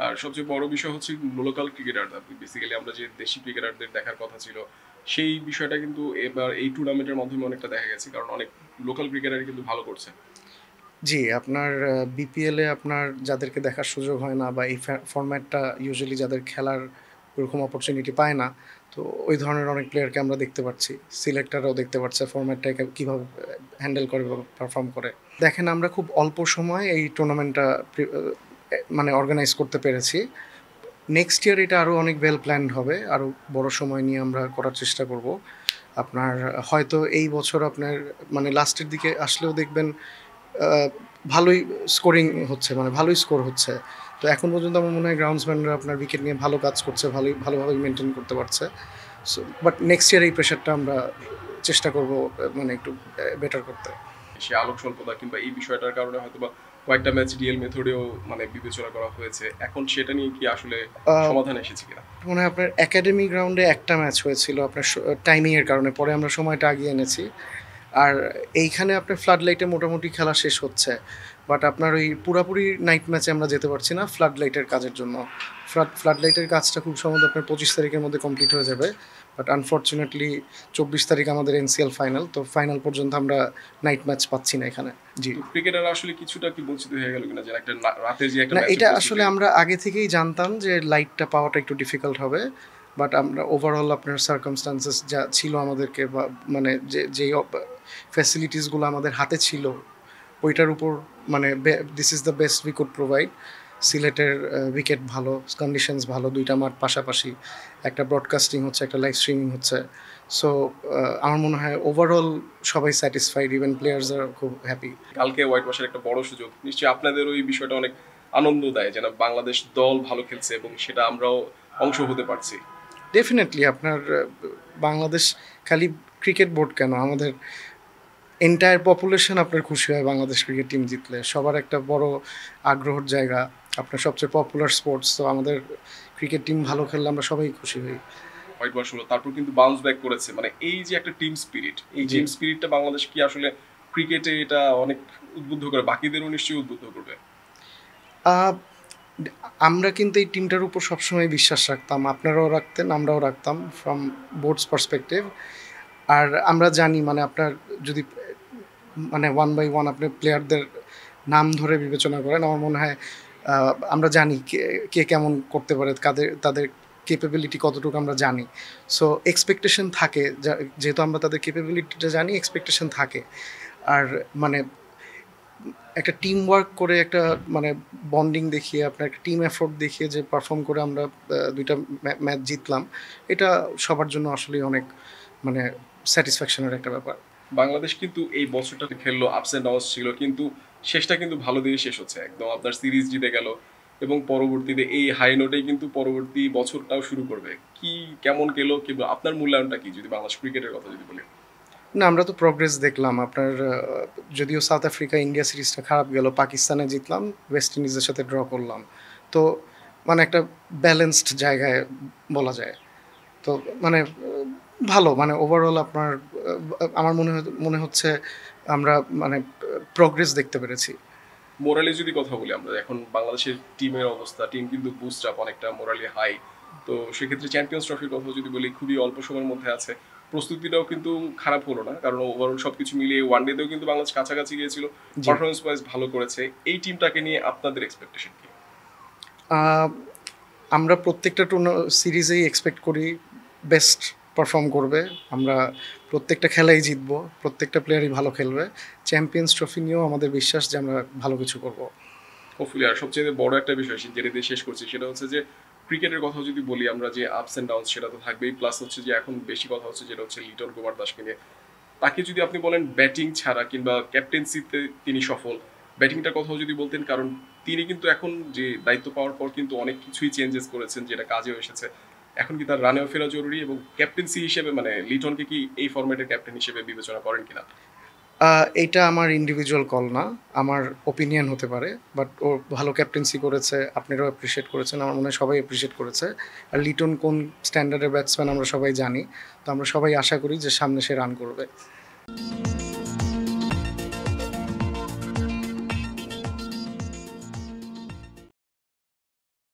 আর সবচেয়ে বড় বিষয় হচ্ছে লোকাল ক্রিকেটাররা। বেসিক্যালি আমরা যে দেশি ক্রিকেটারদের দেখার কথা ছিল, সেই বিষয়টা কিন্তু এবার এই টুর্নামেন্টের মাধ্যমে অনেকটা দেখা গেছে। কারণ অনেক লোকাল ক্রিকেটারই কিন্তু ভালো করছে। জি, আপনার বিপিএলে আপনার যাদেরকে দেখার সুযোগ হয় না বা এই ফরম্যাটটা ইউজুয়ালি যাদের খেলার ওরকম অপরচুনিটি পায় না, তো ওই ধরনের অনেক প্লেয়ারকে আমরা দেখতে পাচ্ছি। সিলেক্টররাও দেখতে পাচ্ছে ফরম্যাটটাকে কীভাবে হ্যান্ডেল করে বা পারফর্ম করে। দেখেন আমরা খুব অল্প সময়ে এই টুর্নামেন্টটা মানে অর্গানাইজ করতে পেরেছি। নেক্সট ইয়ার এটা আরও অনেক ওয়েল প্ল্যান্ড হবে, আরও বড় সময় নিয়ে আমরা করার চেষ্টা করব। আপনার হয়তো এই বছর আপনার মানে লাস্টের দিকে আসলেও দেখবেন আহ, ভালোই স্কোরিং হচ্ছে, মানে ভালোই স্কোর হচ্ছে। তো এখন পর্যন্ত আমার মনে হয় গ্রাউন্ডসম্যানরা আপনার উইকেট নিয়ে ভালো কাজ করছে, ভালোভাবে মেনটেন করতে পারছে। সো বাট নেক্সট ইয়ার এই প্রেশারটা আমরা চেষ্টা করব মানে একটু বেটার করতে। সে আলোক স্বল্পতা কিংবা এই বিষয়টার কারণে হয়তোবা কয়েকটা ম্যাচ ডিএল মেথডেও মানে বিবেচনা করা হয়েছে। এখন সেটা নিয়ে কি আসলে আহ, সমাধান এসেছে কিনা? মনে হয় আপনার একাডেমি গ্রাউন্ডে একটা ম্যাচ হয়েছিল আপনার টাইমিংয়ের কারণে, পরে আমরা সময়টা আগিয়ে এনেছি। আর এইখানে আপনার ফ্লাড লাইটে মোটামুটি খেলা শেষ হচ্ছে, বাট আপনার ওই পুরাপুরি নাইট ম্যাচে আমরা যেতে পারছি না ফ্লাড লাইটের কাজের জন্য। ফ্লাড লাইটের কাজটা খুব সম্ভবত আপনার 25 তারিখের মধ্যে কমপ্লিট হয়ে যাবে, বাট আনফর্চুনেটলি 24 তারিখ আমাদের এনসিএল ফাইনাল, তো ফাইনাল পর্যন্ত আমরা নাইট ম্যাচ পাচ্ছি না এখানে। জি, ক্রিকেটার আসলে কিছুটা কি বঞ্চিত হয়ে গেল কিনা, যে একটা রাতে যে একটা না ম্যাচের এটা আসলে প্রস্তুতি? আমরা আগে থেকেই জানতাম যে লাইটটা পাওয়াটা একটু ডিফিকাল্ট হবে, বাট আমরা ওভারঅল আপনার সার্কামস্টান্সেস যা ছিল আমাদেরকে বা মানে যেই ফ্যাসিলিটিসগুলো আমাদের হাতে ছিল ওইটার উপর মানে this is the best we could provide. সিলেটের উইকেট ভালো, কন্ডিশনস ভালো, দুইটা মাঠ পাশাপাশি, একটা ব্রডকাস্টিং হচ্ছে, একটা লাইভ স্ট্রিমিং হচ্ছে। সো আমার মনে হয় ওভারঅল সবাই স্যাটিসফাইড, ইভেন প্লেয়ার্সরা খুব হ্যাপি। কালকে হোয়াইট ওয়াশের একটা বড় সুযোগ, নিশ্চয়ই আপনাদের ওই বিষয়টা অনেক আনন্দ দেয় যে না, বাংলাদেশ দল ভালো খেলছে এবং সেটা আমরাও অংশ হতে পারছি। ডেফিনেটলি আপনার বাংলাদেশ খালি ক্রিকেট বোর্ড কেন, আমাদের এন্টায়ার পপুলেশন আপনার খুশি হয় বাংলাদেশ ক্রিকেট টিম জিতলে। সবার একটা বড় আগ্রহের জায়গা, আপনার সবচেয়ে পপুলার স্পোর্টস, তো আমাদের ক্রিকেট টিম ভালো খেললে আমরা সবাই খুশি হই। হোয়াইট ওয়াশ হলো, তারপর কিন্তু বাউন্স ব্যাক করেছে। মানে এই যে একটা টিম স্পিরিট, এই জি, টিম স্পিরিটটা বাংলাদেশ কি আসলে ক্রিকেটে এটা অনেক উদ্বুদ্ধ করে, বাকিদেরও নিশ্চয়ই উদ্বুদ্ধ করবে। আহ, আমরা কিন্তু এই টিমটার উপর সবসময় বিশ্বাস রাখতাম, আপনারাও রাখতেন, আমরাও রাখতাম ফ্রম বোর্ডস পার্সপেক্টিভ। আর আমরা জানি মানে আপনার যদি মানে ওয়ান বাই ওয়ান আপনি প্লেয়ারদের নাম ধরে বিবেচনা করেন, আমার মনে হয় আমরা জানি কে কে কেমন করতে পারে, তাদের কেপেবিলিটি কতটুকু আমরা জানি। সো এক্সপেকটেশন থাকে, যেহেতু আমরা তাদের কেপেবিলিটিটা জানি, এক্সপেকটেশন থাকে। আর মানে একটা টিম ওয়ার্ক করে একটা মানে বন্ডিং দেখিয়ে আপনার একটা টিম এফোর্ট দেখিয়ে যে পারফর্ম করে আমরা দুইটা ম্যাচ জিতলাম, এটা সবার জন্য আসলে অনেক মানে স্যাটিসফ্যাকশনের একটা ব্যাপার। বাংলাদেশ কিন্তু এই বছরটা খেললো, আপস এন্ড ডাউনস ছিল, কিন্তু শেষটা কিন্তু ভালো দিয়ে শেষ হচ্ছে। একদম আপনার সিরিজ জিতে গেল এবং পরবর্তীতে এই হাই নোটেই কিন্তু পরবর্তী বছরটাও শুরু করবে। কি কেমন গেলো, কিংবা আপনার মূল্যায়নটা কি যদি বাংলাদেশ ক্রিকেটের কথা যদি বলি? না, আমরা তো প্রগ্রেস দেখলাম আপনার যদিও সাউথ আফ্রিকা ইন্ডিয়া সিরিজটা খারাপ গেল, পাকিস্তানে জিতলাম, ওয়েস্ট ইন্ডিজের সাথে ড্র করলাম, তো মানে একটা ব্যালেন্সড জায়গায় বলা যায়। তো মানে ভালো, মানে ওভারঅল আপনার আমার মনে হচ্ছে আমরা মানে প্রগ্রেস দেখতে পেরেছি। মোরালি যদি কথা বলি, আমরা এখন বাংলাদেশের টিমের অবস্থা, টিম কিন্তু বুস্ট আপ অনেকটা, মোরালি হাই। তো সেক্ষেত্রে চ্যাম্পিয়ন্স ট্রফির কথা যদি বলি, খুবই অল্প সময়ের মধ্যে আছে। প্রস্তুতিটাও কিন্তু খারাপ হলো না, কারণ ওভারঅল সবকিছু মিলিয়ে ওয়ানডেতেও কিন্তু বাংলাদেশ কাছাকাছি গিয়েছিল, জি, পারফরমেন্স ওয়াইজ ভালো করেছে। এই টিমটাকে নিয়ে আপনাদের এক্সপেকটেশন কি? আহ, আমরা প্রত্যেকটা সিরিজেই এক্সপেক্ট করি বেস্ট পারফর্ম করবে, আমরা প্রত্যেকটা খেলাই জিতবো, প্রত্যেকটা প্লেয়ারই ভালো খেলবে। চ্যাম্পিয়ন্স ট্রফি নিয়েও আমাদের বিশ্বাস যে আমরা ভালো কিছু করব। হোপফুলি। আর সবচেয়ে বড় একটা বিষয় যেটা দিয়ে শেষ করছি, সেটা হচ্ছে যে ক্রিকেটের কথা যদি বলি আমরা, যে আপস এন্ড ডাউন সেটা তো থাকবেই, প্লাস হচ্ছে যে এখন বেশি কথা হচ্ছে যেটা হচ্ছে লিটন কুমার দাসকে নিয়ে। তাকে যদি আপনি বলেন ব্যাটিং ছাড়া কিংবা ক্যাপ্টেন্সিতে তিনি সফল, ব্যাটিংটার কথাও যদি বলতেন, কারণ তিনি কিন্তু এখন যে দায়িত্ব পাওয়ার পর কিন্তু অনেক কিছুই চেঞ্জেস করেছেন, যেটা কাজেও এসেছে। এখন কি তার রানেও ফেরা জরুরি, এবং ক্যাপ্টেন্সি হিসেবে মানে লিটনকে কি এই ফরম্যাটের ক্যাপ্টেন হিসেবে বিবেচনা করেন কিনা? এইটা আমার ইন্ডিভিজুয়াল কল না, আমার ওপিনিয়ন হতে পারে, বাট ও ভালো ক্যাপ্টেন্সি করেছে, আপনারাও অ্যাপ্রিসিয়েট করেছেন, আমার মনে হয় সবাই অ্যাপ্রিসিয়েট করেছে। আর লিটন কোন স্ট্যান্ডার্ডের ব্যাটসম্যান আমরা সবাই জানি, তো আমরা সবাই আশা করি যে সামনে সে রান করবে।